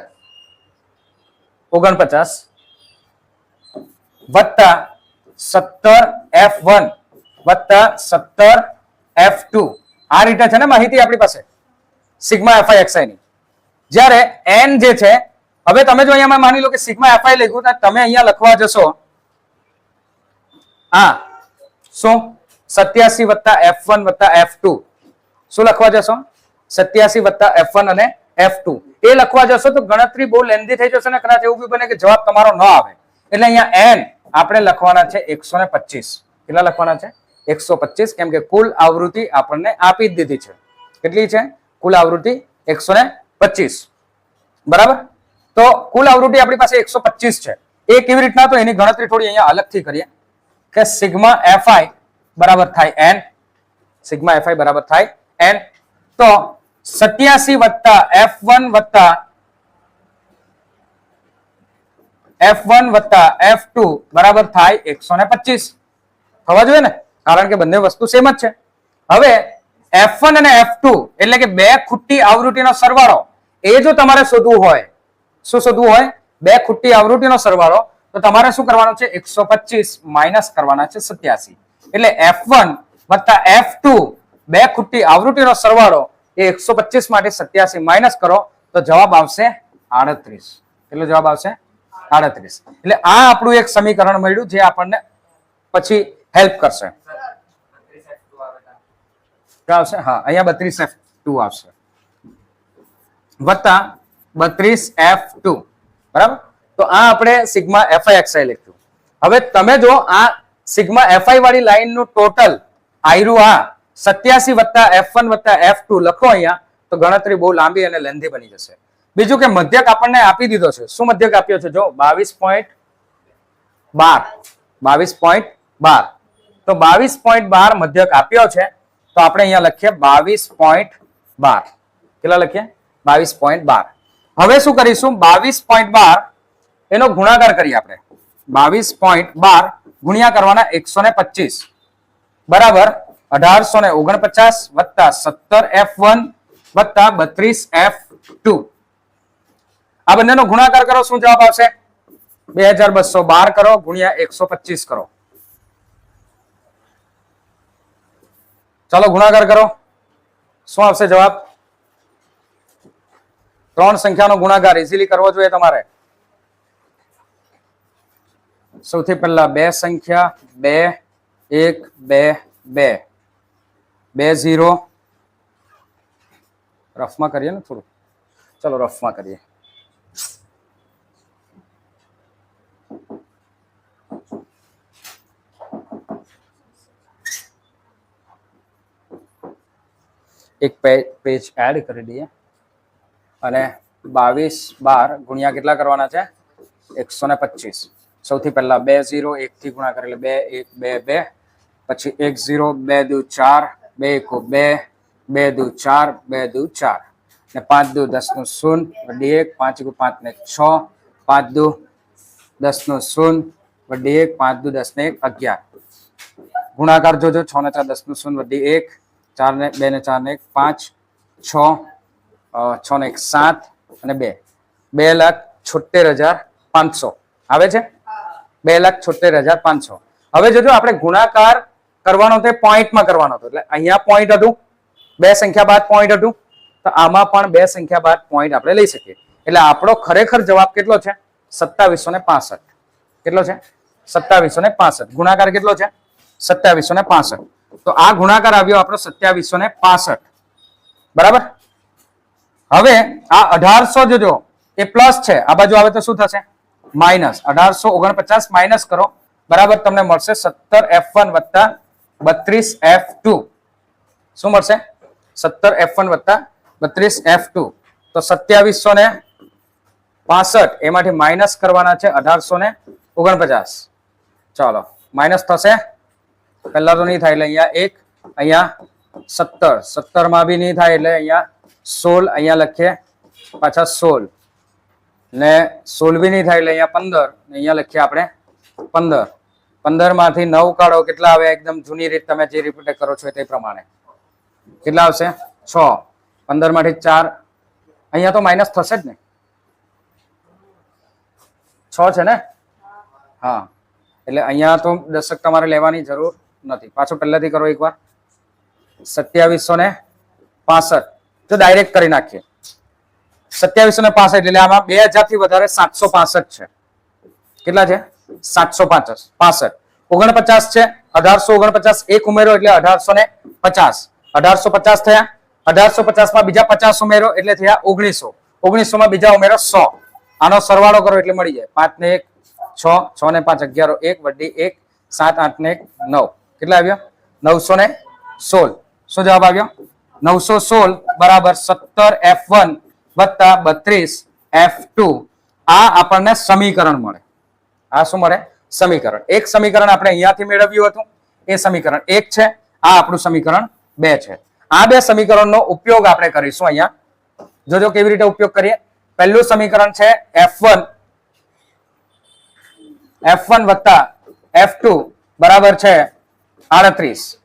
49 વત્તા 17F1 વત્તા 17F2 આ રીતે છે ને માહિતી આપણી પાસે સિગ્મા FI XI ની. જ્યારે n જે છે હવે તમે જો અહીંયા માની લો કે સિગ્મા FI લખ્યું તો તમે અહીંયા લખવા જશો આ શું 87 વત્તા F1 વત્તા F2 શું લખવા જશો 87 વત્તા F1 અને F2 એ લખવા જશો તો ગણતરી બહુ લેન્ધી થઈ જશે ને કદાચ એવું બી બને કે જવાબ તમારો ન આવે. એટલે અહીંયા n આપણે લખવાના છે 125. કેટલા લખવાના છે 125 કેમ કે કુલ આવૃત્તિ આપણને આપી જ દીધી છે. કેટલી છે કુલ આવૃત્તિ 125 બરાબર. તો કુલ આવૃત્તિ આપણી પાસે 125 છે. એ કેવી રીતના તો એની ગણતરી થોડી અહીંયા અલગથી કરીએ કે સિગ્મા FI બરાબર થાય n. સિગ્મા FI બરાબર થાય n. તો 87 વત્તા F1 વત્તા F1 વત્તા F2 બરાબર થાય 125 થવા જોઈએ ને કારણ કે બંને વસ્તુ સેમ જ છે. હવે F1 અને F2 એટલે કે બે ખૂટી આવૃત્તિનો સરવાળો એ જો તમારે શોધવું હોય શું શોધવું હોય બે ખૂટી આવૃત્તિનો સરવાળો તો તમારે શું કરવાનું છે 125 માઇનસ કરવાના છે 87. એટલે F1 વત્તા F2 બે ખૂટી આવૃત્તિનો સરવાળો એ 125 માટે 87 માઇનસ કરો તો જવાબ આવશે 38. કેટલો જવાબ આવશે 38. એટલે આ આપણું એક સમીકરણ મળ્યું જે આપણને પછી હેલ્પ કરશે. આવશે હા, અહીંયા 32F2 આવશે વત્તા 32F2 બરાબર. તો આ આપણે સિગ્મા FIXI લખ્યું. હવે તમે જો આ સિગ્મા FI વાળી લાઈન નું ટોટલ આયરું આ 87 વત્તા F1 વત્તા F2 લખો અહીંયા તો ગણતરી બહુ લાંબી અને લેન્ધી બની જશે. બીજું કે મધ્યક આપણને આપી દીધો છે. શું મધ્યક આપ્યો છે? જો 22.12 તો 22.12 મધ્યક આપ્યો છે. તો આપણે અહીંયા લખીએ 22.12. કેટલા લખીએ? 22.12. હવે શું કરીશું? 22.12 એનો ગુણાકાર કરીએ આપણે. 22.12 ગુણ્યા કરવાના 125 બરાબર 1849 વત્તા 17F1 વત્તા 32F2. આ બંનેનો ગુણાકાર કરો. શું જવાબ આવશે? 2212 કરો ગુણ્યા 125 કરો. ચાલો ગુણાકાર કરો. શું આવશે જવાબ? ત્રણ સંખ્યાનો ગુણાકાર ઇઝીલી કરવો જોઈએ તમારે. સૌથી પહેલા બે સંખ્યા 2 1 2 2 2 0. રફમાં કરીએ ને થોડું. ચલો રફમાં કરીએ. એક પેજ એડ કરી દઈએ અને 2212 ગુણ્યા કેટલા કરવાના છે? 125. સૌથી પહેલા 2 0 1 થી ગુણાકાર એટલે 2 1 2 2 પછી 1 0 2 2 4 2 1 2 2 2 4 2 2 4 ને 5 2 10 નું 0 વડી 1 5 1 5 ને 6 5 2 10 નું 0 વડી 1 5 2 10 ને 1 11. ગુણાકાર જોજો 6 ને 4 10 નું 0 વડી 1 4 ને 2 ને 4 ને 1 5 6 6 ને 1 7 અને 2 2,76,500 આવે છે. 2,76,500. હવે જોજો આપણે ગુણાકાર કરવાનો તે પોઈન્ટમાં કરવાનો હતો એટલે અહીંયા પોઈન્ટ હતું, બે સંખ્યા બાદ પોઈન્ટ હતું, તો આમાં પણ બે સંખ્યા બાદ પોઈન્ટ આપણે લઈ શકીએ. એટલે આપણો ખરેખર જવાબ કેટલો છે? 2765. કેટલો છે? 2765. ગુણાકાર કેટલો છે? 2765. તો આ ગુણાકાર આવ્યો આપણો 2765 બરાબર. હવે આ 1800 જોજો એ પ્લસ છે, આ બાજુ આવે તો શું થશે? માઇનસ. 1849 માઇનસ કરો બરાબર તમને મળશે 17F1 વત્તા 32F2. શું મળશે? 17F1 વત્તા 32F2. તો 2765 એમાંથી માઇનસ કરવાના છે 1849. ચાલો માઇનસ થશે. પહેલા તો નહીં થાય એટલે અહીંયા 1 અહીંયા 17 માં બી નહીં થાય એટલે અહીંયા 16 અહીંયા લખીએ પાછા 16 ને 16 બી નહીં થાય એટલે અહીંયા 15 અહીંયા લખીએ આપણે 15. 15 માંથી 9 કાઢો કેટલા આવે? એકદમ જૂની રીત તમે જે રિપીટ કરો છો તે પ્રમાણે કેટલા આવશે? 6. 15 માંથી 4 અહીંયા તો માઇનસ થશે જ ને? 6 છે ને? હા એટલે અહીંયા તો દશક તમારે લેવાની જરૂર નથી. પાછું પહેલાથી કરો એકવાર. 2765 તો ડાયરેક્ટ કરી નાખીએ. 2765 એટલે આમાં 2000 થી વધારે 765 છે. કેટલા છે? 765. 49 છે 1849 એક ઉમેરો એટલે 1850. 1850 થયા. 1850 માં બીજા 50 ઉમેરો એટલે થયા 1900. 1900 માં બીજા ઉમેરો 100. આનો સરવાળો કરો એટલે મળી જાય 5 ને 1 6 6 ને 5 11 1 વડી 1 7 8 ને 1 9. કેટલા આવ્યો? 916. શું જવાબ આવ્યો? 916 બરાબર 17F1 વત્તા 32F2. આ આપણને સમીકરણ મળે. આ શું મળે? સમીકરણ. એક સમીકરણ આપણે અહીંયાથી મેળવ્યું હતું એ સમીકરણ 1 છે. આ આપણું સમીકરણ 2 છે. આ બે સમીકરણનો ઉપયોગ આપણે કરીશું અહીંયા. જોજો કેવી રીતે ઉપયોગ કરીએ. પહેલું સમીકરણ છે F1 વત્તા F2 બરાબર છે 38.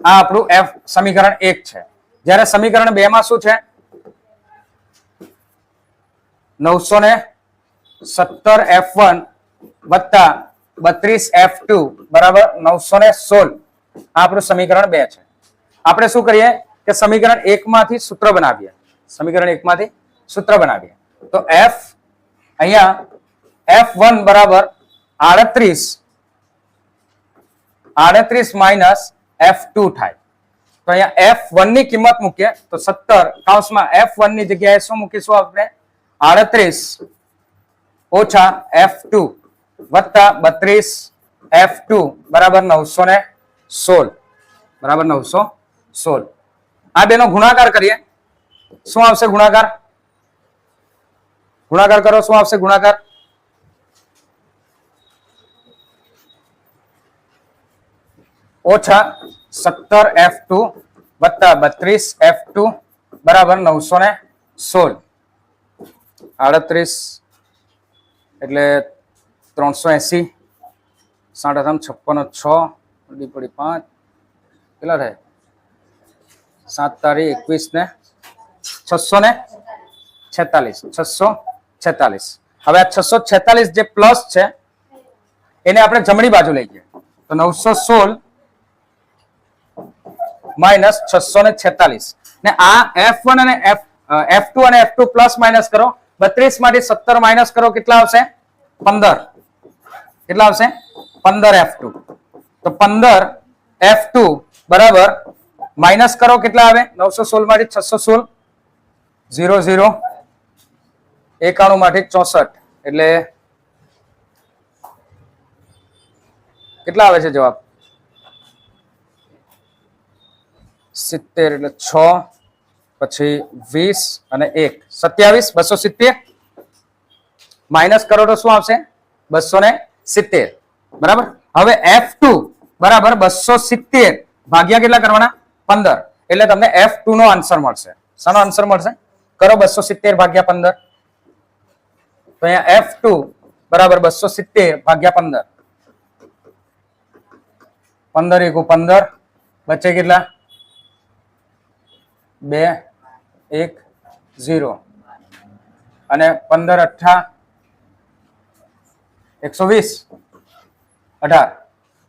આ આપણું સમીકરણ 1 છે. જ્યારે સમીકરણ 2 માં શું છે? 917F1 વત્તા 32F2 બરાબર 916. આ આપણું સમીકરણ 2 છે. આપણે શું કરીએ કે સમીકરણ 1 માંથી સૂત્ર બનાવીએ. સમીકરણ 1 માંથી સૂત્ર બનાવીએ તો F અહીંયા F1 બરાબર 38 માઇનસ F2 થાય. તો અહીંયા F1 ની કિંમત મૂકીએ તો 17 કૌંસમાં F1 ની જગ્યાએ શું મૂકીશું આપણે? 38 ઓછા F2 વત્તા 32 F2 બરાબર 916 બરાબર 916. આ બેનો ગુણાકાર કરીએ. શું આવશે ગુણાકાર? ગુણાકાર કરો. શું આવશે ગુણાકાર? ઓછા 17 F2 વત્તા 32 F2 બરાબર 916. 38 એટલે 380 7 56 6 પડી 5 કેટલા થાય? 7 તારીખ 21 ને 646. હવે આ 646 જે પ્લસ છે એને આપણે જમણી બાજુ લઈ ગયા તો 916 માઇનસ 646 ને આ F1 અને F2 અને F2 પ્લસ માઇનસ કરો. 32 માંથી 17 માઇનસ કરો કેટલા આવશે? 15. કેટલા આવશે? 15 F2. તો 15 F2 બરાબર માઇનસ કરો કેટલા આવે? 916 માંથી 616 0 0 91 માંથી 64 એટલે કેટલા આવે છે જવાબ? 70 એટલે 6 પછી 20 અને 1 27 270 માઇનસ કરો તો શું આવશે? 270 બરાબર. હવે F2 બરાબર 270 ભાગ્યા કેટલા કરવાના? 15 એટલે તમને F2 નો આન્સર મળશે. શાનો આન્સર મળશે? કરો 270 ભાગ્યા 15 તો અહીંયા F2 બરાબર 270 ભાગ્યા 15 15 1 15 બચે કેટલા? 2 1 0 અને 15 8 120 18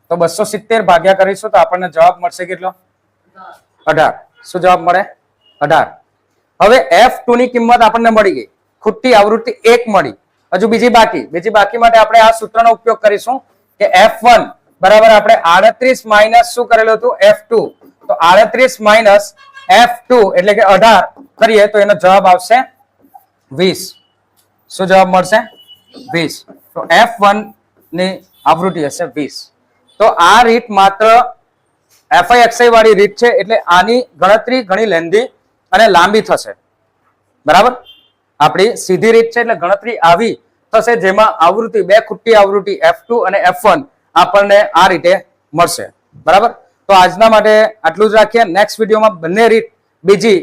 તો 270 ભાગ્યા કરીશું તો આપણને જવાબ મળશે કેટલો? 18. શું જવાબ મળે? 18. હવે F2 ની કિંમત આપણને મળી ગઈ. ખોટી આવૃત્તિ 1 મળી. હજુ બીજી બાકી માટે આપણે આ સૂત્રનો ઉપયોગ કરીશું કે F1 બરાબર આપણે 38 માઇનસ શું કરેલું હતું? F2. તો 38 માઇનસ F2 એટલે કે 18 કરીએ તો એનો જવાબ આવશે 20. શું જવાબ મળશે? 20. તો F1 ની આવૃત્તિ હશે 20. તો આ રીત માત્ર FI વાળી રીત છે એટલે આની ગણતરી ઘણી લેન્ધી અને લાંબી થશે. બરાબર. આપણી સીધી રીત છે એટલે ગણતરી આવી થશે જેમાં આવૃત્તિ બે ખુટ્ટી આવૃત્તિ F2 અને F1 આપણને આ રીતે મળશે. બરાબર. તો આજના માટે આટલું જ રાખીએ. નેક્સ્ટ વિડીયોમાં બંને રીત બીજી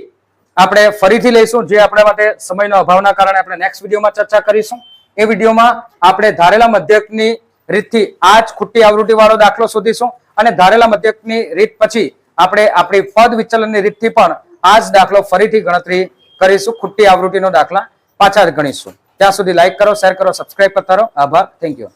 આપણે ફરીથી લઈશું જે આપણા માટે સમયનો અભાવના કારણે આપણે નેક્સ્ટ વિડીયોમાં ચર્ચા કરીશું. એ વિડીયોમાં આપણે ધારેલા મધ્યકની રીતથી આ જ ખુટ્ટી આવૃત્તિ વાળો દાખલો શોધીશું અને ધારેલા મધ્યકની રીત પછી આપણે આપણી પદ વિચલનની રીતથી પણ આ જ દાખલો ફરીથી ગણતરી કરીશું. ખુટ્ટી આવૃત્તિનો દાખલા પાછા જ ગણીશું. ત્યાં સુધી લાઈક કરો, શેર કરો, સબસ્ક્રાઇબ કરતા રહો. આભાર. Thank you.